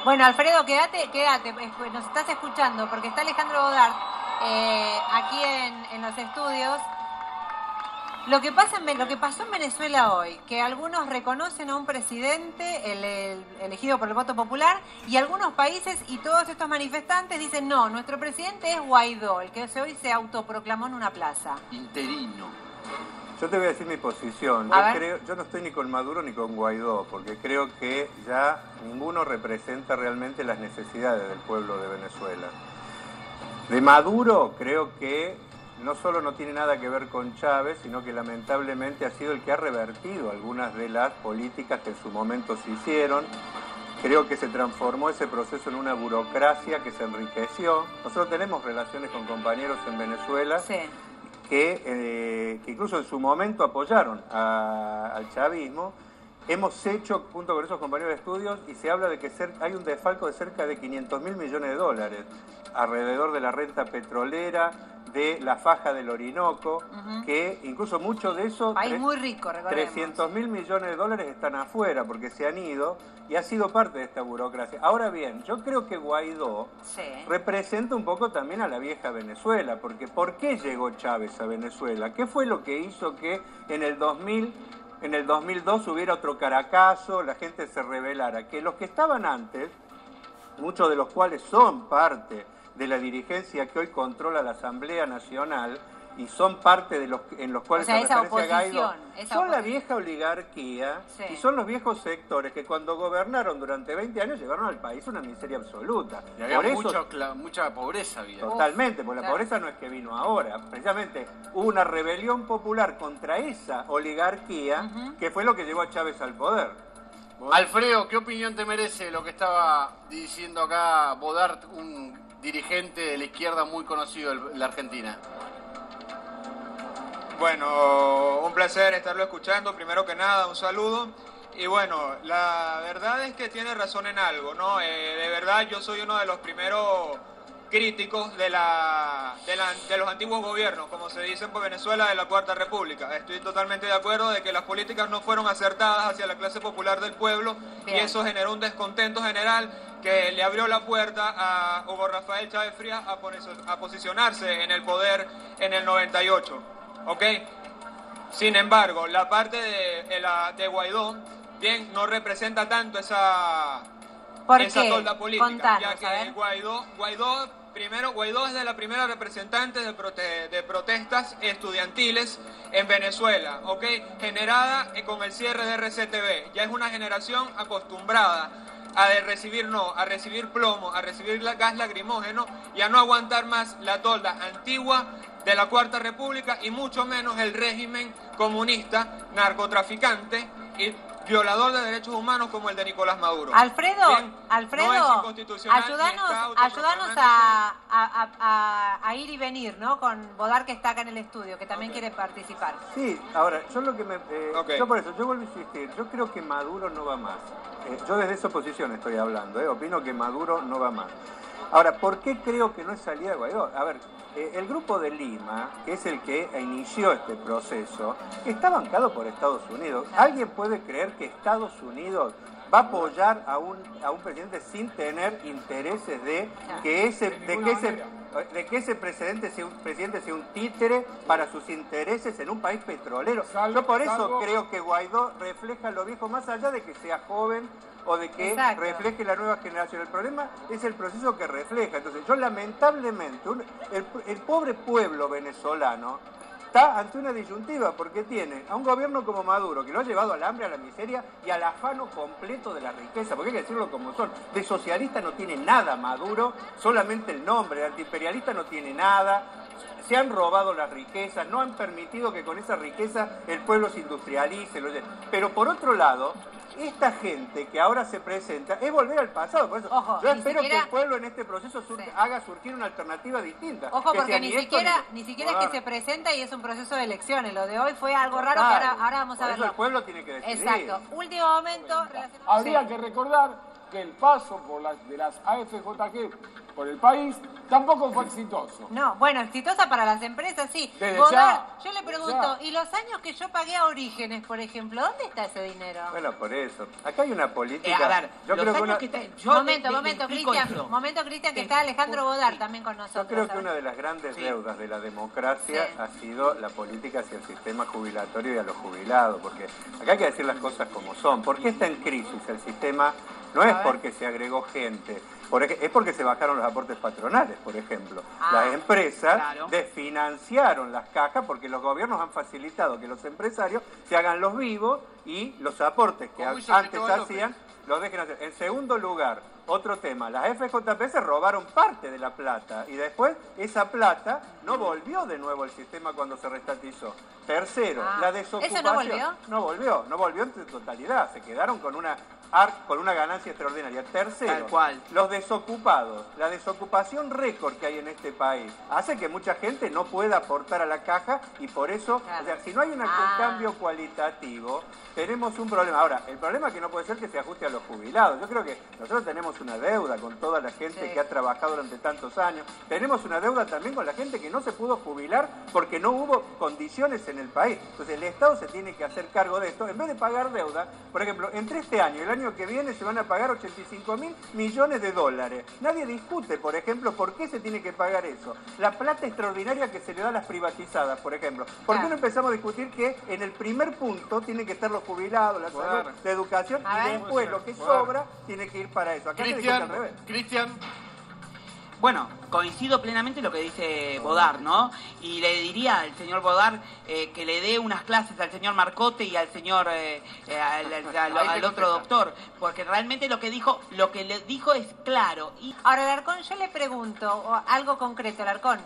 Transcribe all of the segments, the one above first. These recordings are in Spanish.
Bueno, Alfredo, quédate, nos estás escuchando, porque está Alejandro Bodart aquí en los estudios. Lo que pasó en Venezuela hoy, que algunos reconocen a un presidente elegido por el voto popular, y algunos países y todos estos manifestantes dicen, no, nuestro presidente es Guaidó, el que hoy se autoproclamó en una plaza. Interino. Yo te voy a decir mi posición. Yo no estoy ni con Maduro ni con Guaidó, porque creo que ya ninguno representa realmente las necesidades del pueblo de Venezuela. De Maduro creo que no solo no tiene nada que ver con Chávez, sino que lamentablemente ha sido el que ha revertido algunas de las políticas que en su momento se hicieron. Creo que se transformó ese proceso en una burocracia que se enriqueció. Nosotros tenemos relaciones con compañeros en Venezuela, sí, que incluso en su momento apoyaron al chavismo. Hemos hecho, junto con esos compañeros de estudios, y se habla de que hay un desfalco de cerca de 500.000 millones de dólares alrededor de la renta petrolera, de la faja del Orinoco, que incluso mucho de eso, país muy rico, 300.000 millones de dólares están afuera porque se han ido y ha sido parte de esta burocracia. Ahora bien, yo creo que Guaidó representa un poco también a la vieja Venezuela, porque ¿por qué llegó Chávez a Venezuela? ¿Qué fue lo que hizo que en el 2002 hubiera otro Caracazo, la gente se rebelara? Que los que estaban antes, muchos de los cuales son parte de la dirigencia que hoy controla la Asamblea Nacional y son parte de los en los cuales se referencia Guaidó, son la vieja oligarquía, sí, y son los viejos sectores que cuando gobernaron durante 20 años llevaron al país una miseria absoluta. Y había mucha pobreza había. Totalmente, porque la pobreza no es que vino ahora, precisamente hubo una rebelión popular contra esa oligarquía, que fue lo que llevó a Chávez al poder. Alfredo, ¿qué opinión te merece lo que estaba diciendo acá Bodart, un dirigente de la izquierda muy conocido en la Argentina? Bueno, un placer estarlo escuchando, primero que nada, un saludo. Y bueno, la verdad es que tiene razón en algo, ¿no? De verdad yo soy uno de los primeros críticos de los antiguos gobiernos, como se dice en Venezuela, de la Cuarta República. Estoy totalmente de acuerdo de que las políticas no fueron acertadas hacia la clase popular del pueblo. Bien. Y eso generó un descontento general que le abrió la puerta a Hugo Rafael Chávez Frías a posicionarse en el poder en el 98. ¿Ok? Sin embargo, la parte de Guaidó, bien, no representa tanto esa tolda política. Contanos, ya que Guaidó es de la primera representante de protestas estudiantiles en Venezuela, ¿ok? Generada con el cierre de RCTV. Ya es una generación acostumbrada a recibir plomo, a recibir gas lacrimógeno y a no aguantar más la tolda antigua de la Cuarta República y mucho menos el régimen comunista, narcotraficante y violador de derechos humanos como el de Nicolás Maduro. Alfredo, bien, Alfredo, no ayúdanos a ir y venir, ¿no? Con Bodart, que está acá en el estudio, que también quiere participar. Sí, ahora, yo lo que yo por eso, yo vuelvo a insistir, yo creo que Maduro no va más. Yo desde esa posición estoy hablando, opino que Maduro no va más. Ahora, ¿por qué creo que no es salida de Guaidó? A ver, el Grupo de Lima, que es el que inició este proceso, está bancado por Estados Unidos. ¿Alguien puede creer que Estados Unidos va a apoyar a un presidente sin tener intereses de que ese presidente sea un títere para sus intereses en un país petrolero? Yo por eso creo que Guaidó refleja lo viejo, más allá de que sea joven o de que refleje la nueva generación. El problema es el proceso que refleja. Entonces yo lamentablemente, el pobre pueblo venezolano está ante una disyuntiva, porque tiene a un gobierno como Maduro, que lo ha llevado al hambre, a la miseria y al afano completo de la riqueza, porque hay que decirlo como son. De socialista no tiene nada Maduro, solamente el nombre. De antiimperialista no tiene nada. Se han robado las riquezas, no han permitido que con esa riqueza el pueblo se industrialice. Pero por otro lado, esta gente que ahora se presenta es volver al pasado. Por eso yo espero que el pueblo en este proceso haga surgir una alternativa distinta. Ojo, porque ni siquiera es que se presenta y es un proceso de elecciones. Lo de hoy fue algo raro que ahora vamos a ver. Eso el pueblo tiene que decidir. Exacto. Último momento. Habría que recordar que el paso de las AFJG por el país tampoco fue exitoso. No, bueno, exitosa para las empresas, sí. Desde Godard, ya, yo le pregunto, ¿y los años que yo pagué a Orígenes, por ejemplo, dónde está ese dinero? Bueno, por eso. Acá hay una política... A ver, yo creo que Momento, Cristian, que está Alejandro Godard también con nosotros. Yo creo que una de las grandes deudas de la democracia ha sido la política hacia el sistema jubilatorio y a los jubilados, porque acá hay que decir las cosas como son. ¿Por qué está en crisis el sistema? No es porque se agregó gente, es porque se bajaron los aportes patronales, por ejemplo. Las empresas desfinanciaron las cajas porque los gobiernos han facilitado que los empresarios se hagan los vivos y los aportes que antes hacían los dejen hacer. En segundo lugar, otro tema, las FJP se robaron parte de la plata y después esa plata no volvió de nuevo al sistema cuando se reestatizó. Tercero, la desocupación. ¿Eso no volvió? No volvió en su totalidad, se quedaron con una ganancia extraordinaria. Tercero, los desocupados. La desocupación récord que hay en este país hace que mucha gente no pueda aportar a la caja y por eso, o sea, si no hay un cambio cualitativo, tenemos un problema. Ahora, el problema es que no puede ser que se ajuste a los jubilados. Yo creo que nosotros tenemos una deuda con toda la gente que ha trabajado durante tantos años. Tenemos una deuda también con la gente que no se pudo jubilar porque no hubo condiciones en el país. Entonces el Estado se tiene que hacer cargo de esto. En vez de pagar deuda, por ejemplo, entre este año y el año que viene se van a pagar 85.000 millones de dólares. Nadie discute, por ejemplo, por qué se tiene que pagar eso. La plata extraordinaria que se le da a las privatizadas, por ejemplo. ¿Por qué no empezamos a discutir que en el primer punto tienen que estar los jubilados, la salud, la educación, y después lo que sobra tiene que ir para eso? Acá Cristian. Bueno, coincido plenamente en lo que dice Godard, ¿no? Y le diría al señor Godard que le dé unas clases al señor Marcote y al señor, al otro doctor, porque realmente lo que le dijo es claro. Ahora, Alarcón, yo le pregunto algo concreto, Alarcón.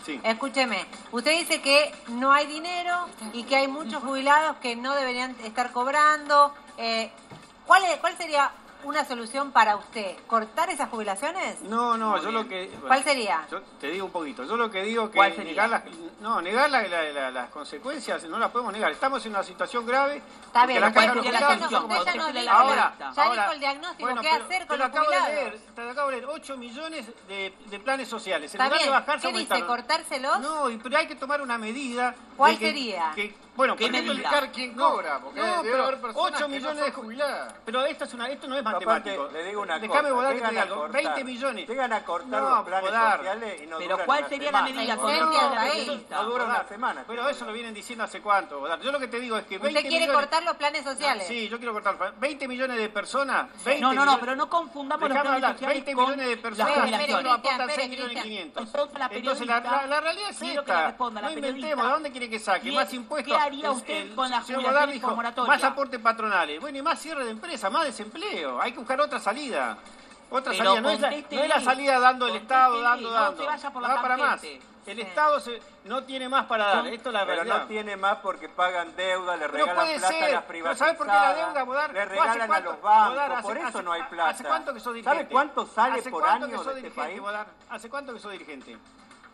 Sí. Escúcheme, usted dice que no hay dinero y que hay muchos jubilados que no deberían estar cobrando. ¿Cuál sería una solución para usted? ¿Cortar esas jubilaciones? No, yo lo que... ¿Cuál sería? Yo te digo un poquito. Yo lo que digo es que negar las consecuencias no las podemos negar. Estamos en una situación grave. Está bien, usted ya nos dijo el diagnóstico. ¿Qué hacer con los jubilados? Te acabo de leer 8 millones de planes sociales. Está bien, ¿qué dice? ¿Cortárselos? No, pero hay que tomar una medida. ¿Cuál sería? Bueno, ¿qué medida? Explicar quién cobra, porque debe haber personas 8 millones que no son jubiladas. Pero esto no es matemático. Le digo una Déjame cosa, Godard que te diga algo. 20 millones. Llegan a cortar los planes sociales y no pero duran ¿cuál una sería semana. la medida? No dura una semana. Pero eso lo vienen diciendo hace cuánto, Godard. Yo lo que te digo es que 20 ¿Usted quiere cortar los planes sociales? Sí, yo quiero cortar. 20 millones de personas. No, pero no confundamos los planes sociales 20 millones de personas. Las aportan 6 millones 500. Entonces la realidad es esta. No inventemos. ¿De dónde quiere que saque? Más impuestos. ¿Qué haría usted con las señor jubilaciones Godard dijo, por moratoria? más aportes patronales. Bueno, y más cierre de empresas, más desempleo. Hay que buscar otra salida. Otra salida. No es la salida dando el Estado, dando. No se vaya por la para más. El Estado no tiene más para dar. Esto es la pero realidad. no tiene más porque pagan deuda, le regalan plata a las privatizadas. ¿Sabes por qué la deuda, Godard? Le regalan a los bancos, por eso no hay plata. ¿Hace cuánto que sos dirigente? ¿Sabe cuánto sale por año de este país? ¿Hace cuánto que sos dirigente?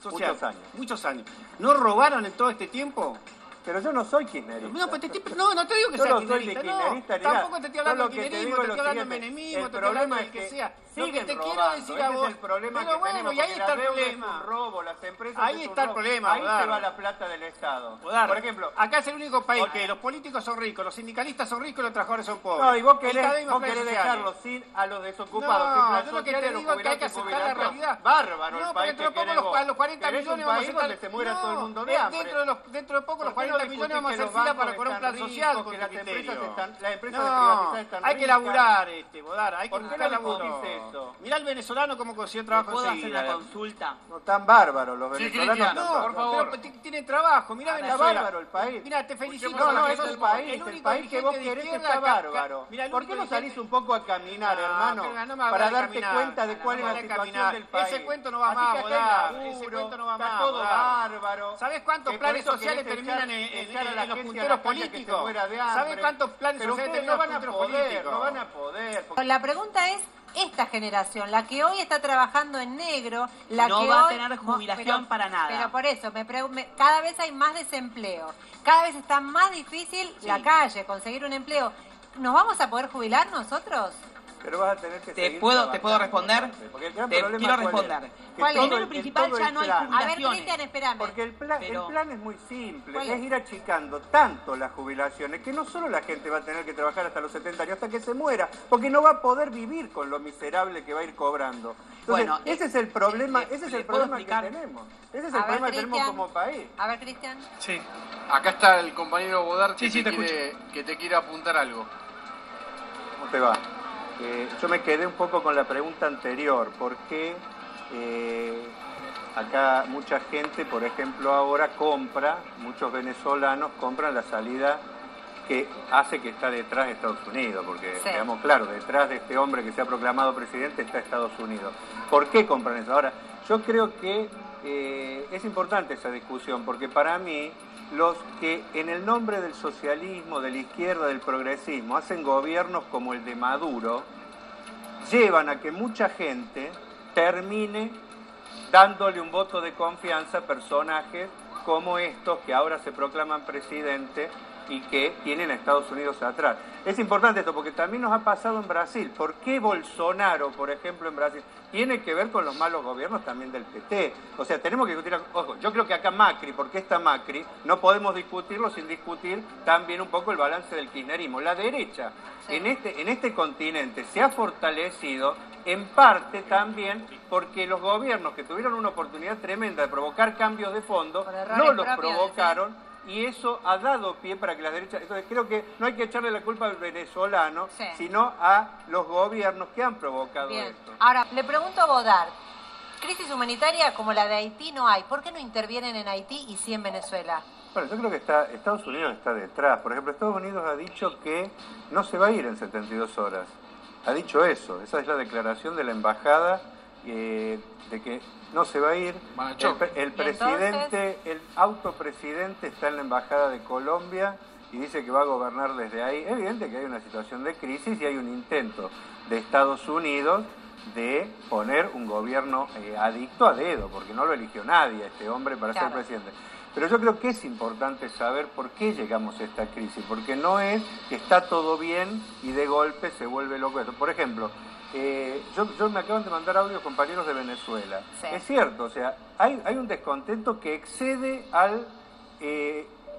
Social. Muchos años. ¿No robaron en todo este tiempo? Pero yo no soy kirchnerista. No te digo que yo seas no soy kirchnerista. Tampoco te estoy hablando de kirchnerismo, te estoy hablando de menemismo, te estoy hablando de que sea. Lo que te quiero decir a vos. Es el problema pero que tenemos, y ahí está el problema. Es un robo, las empresas ahí está el problema, ahí se va la plata del Estado. Por ejemplo, acá es el único país que los políticos son ricos, los sindicalistas son ricos y los trabajadores son pobres. No, y vos querés dejarlos sin a los desocupados. No, yo lo que te digo es que hay que aceptar la realidad. Bárbaro el país que querés vos. A los 40 millones vamos a estar... donde se muera todo el mundo de hambre. Dentro de poco los 40 millones vamos a hacer fila para cobrar un plan social con las empresas privatizadas están hay que laburar, Godard, hay que buscar laburo. Mirá el venezolano cómo consiguió trabajo ¿Puedo enseguida. hacer una consulta? No tan bárbaros los venezolanos. No, por favor. Tienen trabajo, mirá Venezuela. Está bárbaro el país. Mirá, te felicito. No, es el país que vos querés está bárbaro. ¿Por qué no salís un poco a caminar, hermano? Para darte cuenta de cuál es la situación del país. Ese cuento no va más, Godard. Ese cuento no va más. Está todo bárbaro. ¿Sabés cuántos planes sociales terminan en los punteros políticos? ¿Sabés cuántos planes sociales terminan en los punteros políticos? No van a poder. La pregunta es, esta generación, la que hoy está trabajando en negro, la no que va hoy, a tener jubilación para nada. Pero por eso, cada vez hay más desempleo, cada vez está más difícil la calle, conseguir un empleo. ¿Nos vamos a poder jubilar nosotros? Pero vas a tener que ¿Te puedo responder? Porque el gran Te problema quiero responder. Primero principal, ya no hay jubilaciones. A ver, Cristian, espérame. Porque el plan es muy simple, es ir achicando tanto las jubilaciones que no solo la gente va a tener que trabajar hasta los 70 años, hasta que se muera, porque no va a poder vivir con lo miserable que va a ir cobrando. Entonces, bueno, ese es el problema, que tenemos. Ese es el problema que tenemos como país. A ver, Cristian. Sí. Acá está el compañero Bodart que te quiere apuntar algo. ¿Cómo te va? Yo me quedé un poco con la pregunta anterior, ¿por qué acá mucha gente, por ejemplo, ahora muchos venezolanos compran la salida que hace que está detrás de Estados Unidos? Porque, digamos, claro, detrás de este hombre que se ha proclamado presidente está Estados Unidos. ¿Por qué compran eso? Ahora, yo creo que es importante esa discusión, porque para mí, los que en el nombre del socialismo, de la izquierda, del progresismo, hacen gobiernos como el de Maduro, llevan a que mucha gente termine dándole un voto de confianza a personajes como estos que ahora se proclaman presidente y que tienen a Estados Unidos atrás. Es importante esto porque también nos ha pasado en Brasil. ¿Por qué Bolsonaro, por ejemplo, en Brasil? Tiene que ver con los malos gobiernos también del PT. O sea, tenemos que discutir... Ojo, yo creo que acá Macri, porque está Macri, no podemos discutirlo sin discutir también un poco el balance del kirchnerismo. La derecha en este continente se ha fortalecido en parte también porque los gobiernos que tuvieron una oportunidad tremenda de provocar cambios de fondo no los provocaron. Y eso ha dado pie para que las derechas... Entonces creo que no hay que echarle la culpa al venezolano, sino a los gobiernos que han provocado esto. Ahora, le pregunto a Bodart, crisis humanitaria como la de Haití no hay. ¿Por qué no intervienen en Haití y sí en Venezuela? Bueno, yo creo que Estados Unidos está detrás. Por ejemplo, Estados Unidos ha dicho que no se va a ir en 72 horas. Ha dicho eso. Esa es la declaración de la embajada de que no se va a ir. El presidente, el autopresidente está en la embajada de Colombia y dice que va a gobernar desde ahí. Es evidente que hay una situación de crisis y hay un intento de Estados Unidos de poner un gobierno adicto a dedo, porque no lo eligió nadie este hombre para ser presidente. Pero yo creo que es importante saber por qué llegamos a esta crisis, porque no es que está todo bien y de golpe se vuelve loco esto. Por ejemplo, yo me acaban de mandar audios compañeros de Venezuela. Es cierto, o sea, hay un descontento que excede al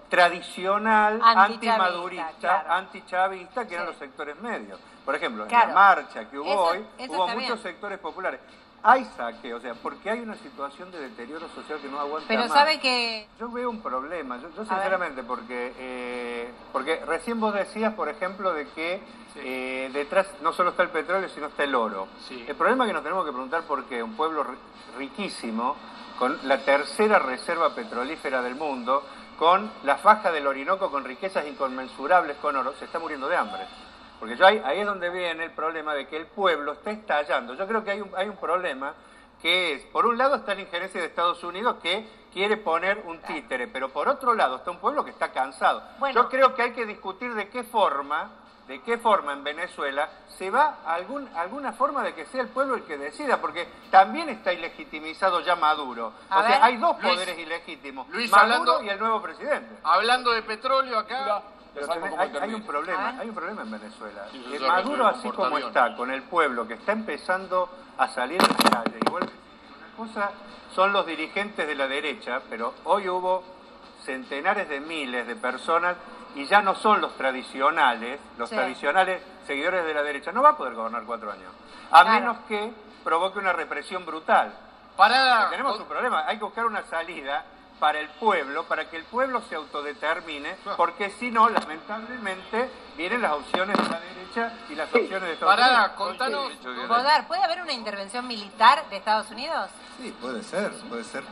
tradicional antimadurista, antichavista, que eran los sectores medios. Por ejemplo, en la marcha que hubo hoy, hubo muchos sectores populares. Hay saque, o sea, porque hay una situación de deterioro social que no aguanta más. Pero sabe que... Yo veo un problema, yo sinceramente, porque recién vos decías, por ejemplo, de que detrás no solo está el petróleo, sino está el oro. El problema es que nos tenemos que preguntar por qué un pueblo riquísimo, con la tercera reserva petrolífera del mundo, con la faja del Orinoco, con riquezas inconmensurables con oro, se está muriendo de hambre. Porque ahí es donde viene el problema de que el pueblo está estallando. Yo creo que hay un problema que es, por un lado está la injerencia de Estados Unidos que quiere poner un títere, pero por otro lado está un pueblo que está cansado. Yo creo que hay que discutir de qué forma en Venezuela se va alguna forma de que sea el pueblo el que decida, porque también está ilegitimizado ya Maduro. O sea, hay dos poderes ilegítimos, Maduro y el nuevo presidente. Hablando de petróleo acá... Pero hay un problema en Venezuela. Maduro, así como está, con el pueblo que está empezando a salir de la calle, igual una cosa son los dirigentes de la derecha, pero hoy hubo centenares de miles de personas y ya no son los tradicionales seguidores de la derecha. No va a poder gobernar 4 años, a menos que provoque una represión brutal. Tenemos un problema, hay que buscar una salida para el pueblo, para que el pueblo se autodetermine, porque si no, lamentablemente, vienen las opciones de la derecha y las opciones de Estados Unidos. Contanos, Bodart, ¿puede haber una intervención militar de Estados Unidos? Sí, puede ser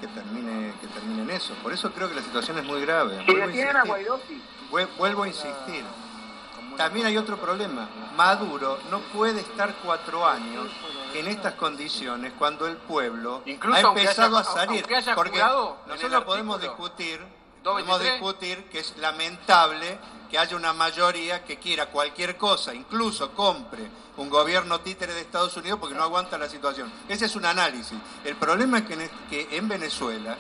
que termine en eso. Por eso creo que la situación es muy grave. Vuelvo a insistir. También hay otro problema. Maduro no puede estar 4 años en estas condiciones cuando el pueblo ha empezado a salir. Porque nosotros podemos discutir que es lamentable que haya una mayoría que quiera cualquier cosa, incluso compre un gobierno títere de Estados Unidos porque no aguanta la situación. Ese es un análisis. El problema es que en Venezuela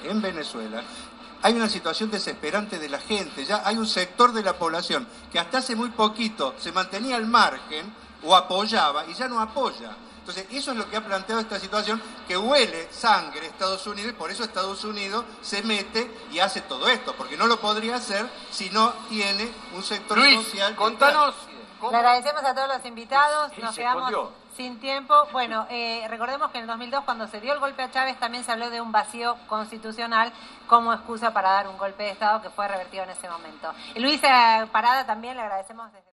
hay una situación desesperante de la gente. Ya hay un sector de la población que hasta hace muy poquito se mantenía al margen o apoyaba y ya no apoya. Entonces, eso es lo que ha planteado esta situación, que huele sangre Estados Unidos, y por eso Estados Unidos se mete y hace todo esto, porque no lo podría hacer si no tiene un sector Luis, social. Contanos. Le agradecemos a todos los invitados, nos quedamos sin tiempo. Bueno, recordemos que en el 2002, cuando se dio el golpe a Chávez, también se habló de un vacío constitucional como excusa para dar un golpe de Estado que fue revertido en ese momento. Y Luis Parada también le agradecemos desde